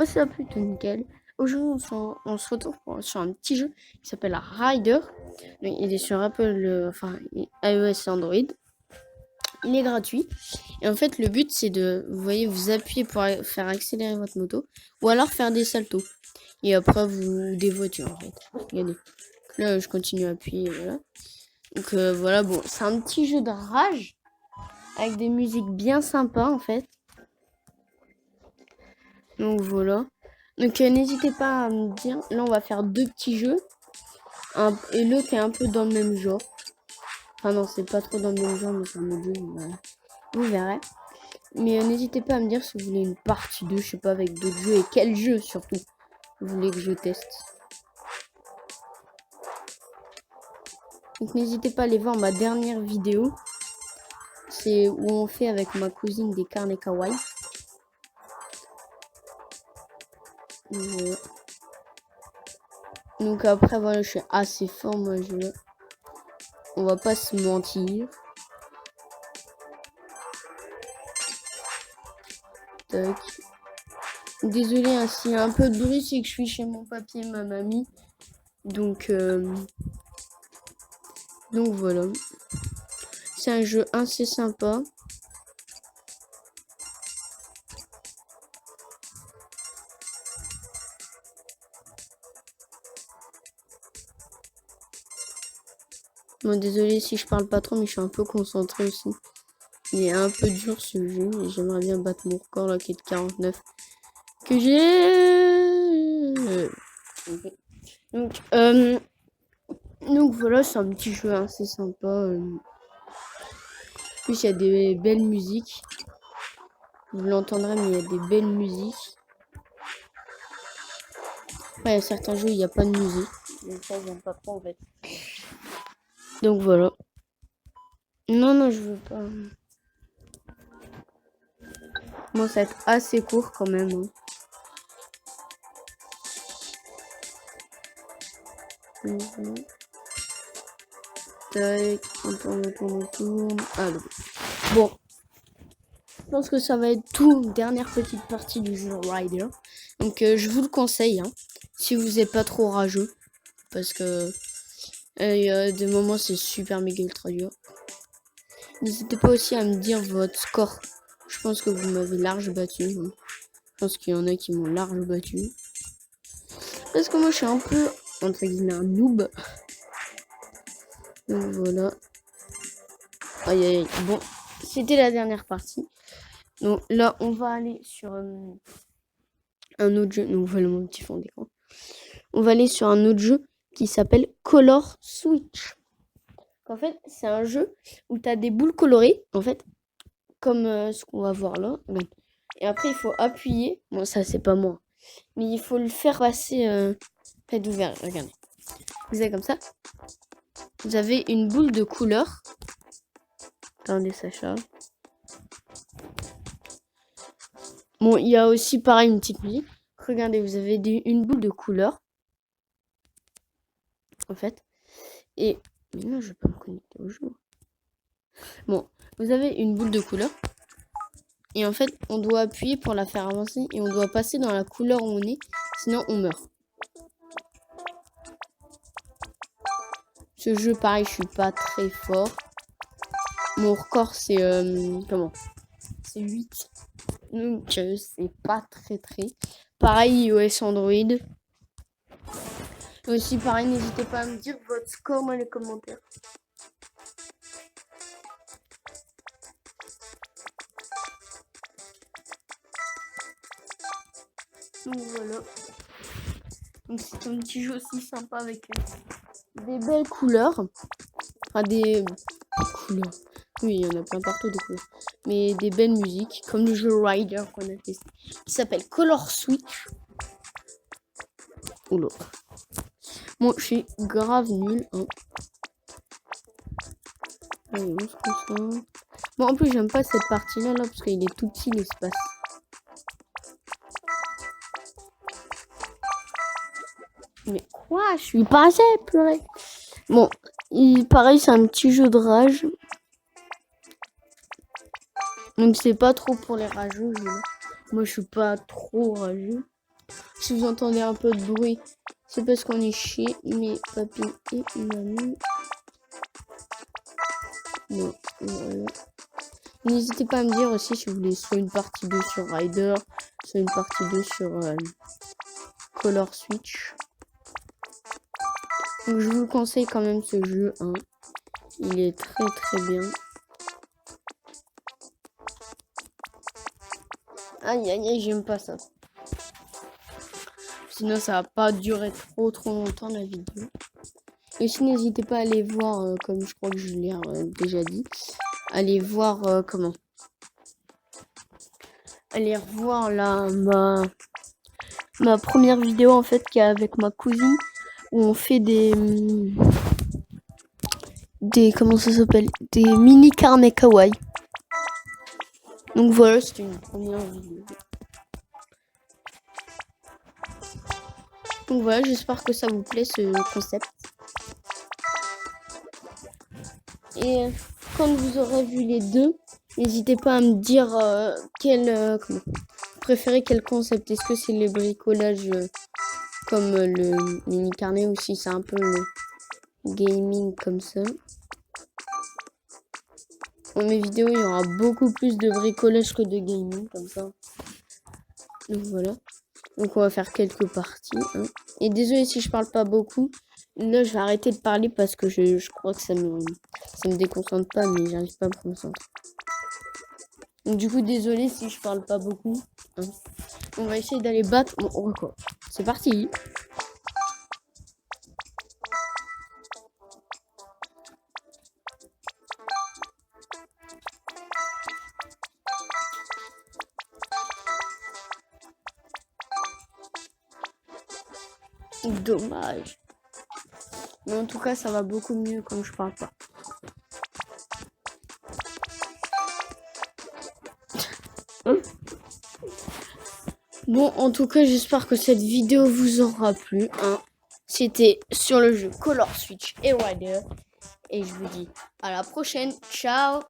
what's up plutôt nickel. Aujourd'hui on se retrouve sur un petit jeu qui s'appelle Rider. Donc, il est sur Apple, iOS et Android. Il est gratuit. Et en fait le but c'est de, vous voyez, vous appuyer pour faire accélérer votre moto. Ou alors faire des saltos. Et après vous des voitures en fait. Regardez. Là je continue à appuyer, voilà. Donc voilà, bon, c'est un petit jeu de rage. Avec des musiques bien sympas en fait. Donc voilà. Donc n'hésitez pas à me dire. Là on va faire deux petits jeux. Et l'autre est un peu dans le même genre. Enfin non, c'est pas trop dans le même genre, mais c'est un autre jeu. Voilà. Vous verrez. Mais n'hésitez pas à me dire si vous voulez une partie 2, je sais pas, avec d'autres jeux. Et quel jeu surtout vous voulez que je teste. Donc n'hésitez pas à aller voir ma dernière vidéo. C'est où on fait avec ma cousine des carnets kawaii. Voilà. Donc après voilà, je suis assez fort moi je... On va pas se mentir. Tac. Désolé hein, s'il y a un peu de bruit, c'est que je suis chez mon papy et ma mamie. Donc voilà. C'est un jeu assez sympa. Bon, désolé si je parle pas trop, mais je suis un peu concentré aussi. Il est un peu dur ce jeu et j'aimerais bien battre mon record là qui est de 49. Que j'ai. Donc voilà, c'est un petit jeu assez sympa. En plus, il y a des belles musiques. Vous l'entendrez, mais il y a des belles musiques. Après, il y a certains jeux, il n'y a pas de musique. Donc ça, j'aime pas trop en fait. Donc voilà. Non, je veux pas. Bon, ça va être assez court quand même. Hein. Tac, on tourne. Alors. Bon. Je pense que ça va être tout. Dernière petite partie du jeu Rider. Donc je vous le conseille. Hein, si vous n'êtes pas trop rageux. Parce que il y a des moments c'est super méga ultra dur. N'hésitez pas aussi à me dire votre score. Je pense que vous m'avez large battu. Hein. Je pense qu'il y en a qui m'ont large battu. Parce que moi je suis un peu entre guillemets un noob. Donc voilà. Aïe aïe aïe. Bon, c'était la dernière partie. Donc là on va aller sur un autre jeu. Donc voilà mon petit fond d'écran. On va aller sur un autre jeu qui s'appelle Color Switch. En fait, c'est un jeu où tu as des boules colorées, en fait, comme ce qu'on va voir là. Et après, il faut appuyer. Bon, ça, c'est pas moi. Mais il faut le faire passer. Faites ouvert, regardez. Vous avez comme ça. Vous avez une boule de couleur. Attendez, ça charge. Bon, il y a aussi, pareil, une petite musique. Regardez, vous avez une boule de couleur. En fait. Et... Mais non, je vais pas me connecter au jeu. Bon, vous avez une boule de couleur. Et en fait, on doit appuyer pour la faire avancer. Et on doit passer dans la couleur où on est. Sinon, on meurt. Ce jeu, pareil, je suis pas très fort. Mon record, c'est... comment? C'est 8. Donc, c'est pas très. Pareil, iOS Android. Aussi, pareil, n'hésitez pas à me dire votre score dans les commentaires. Donc voilà. Donc c'est un petit jeu aussi sympa avec des belles couleurs. Enfin des couleurs. Oui, il y en a plein partout des couleurs. Mais des belles musiques. Comme le jeu Rider qu'on a testé. Qui s'appelle Color Switch. Oula. Bon, je suis grave nul. Hein. Allez, on se concentre. Bon, en plus, j'aime pas cette partie-là, là, parce qu'il est tout petit, l'espace. Mais quoi? Je suis passé, purée. Bon, pareil, c'est un petit jeu de rage. Donc, c'est pas trop pour les rageux. Moi, je suis pas trop rageux. Si vous entendez un peu de bruit, c'est parce qu'on est chez mes papis et mamie. Bon, voilà. N'hésitez pas à me dire aussi si vous voulez soit une partie 2 sur Rider, soit une partie 2 sur Color Switch. Donc je vous conseille quand même ce jeu, hein. Il est très très bien. Aïe aïe aïe, j'aime pas ça. Sinon ça va pas durer trop longtemps la vidéo. Et aussi n'hésitez pas à aller voir, comme je crois que je l'ai déjà dit, allez voir comment. Allez revoir là ma première vidéo en fait qui est avec ma cousine où on fait des comment ça s'appelle, des mini carnets kawaii. Donc voilà, c'était une première vidéo. Donc voilà, j'espère que ça vous plaît ce concept. Et quand vous aurez vu les deux, n'hésitez pas à me dire comment vous préférez quel concept. Est-ce que c'est les bricolages comme le mini carnet ou si c'est un peu le gaming comme ça. Dans mes vidéos, il y aura beaucoup plus de bricolage que de gaming comme ça. Donc voilà. Donc on va faire quelques parties. Hein. Et désolé si je parle pas beaucoup. Là, je vais arrêter de parler parce que je crois que ça me déconcentre pas, mais j'arrive pas à me concentrer. Donc du coup, désolé si je parle pas beaucoup. Hein. On va essayer d'aller battre mon record. C'est parti. Dommage. Mais en tout cas, ça va beaucoup mieux quand je parle pas. Bon, en tout cas, j'espère que cette vidéo vous aura plu. Hein. C'était sur le jeu Color Switch et Rider. Et je vous dis à la prochaine. Ciao!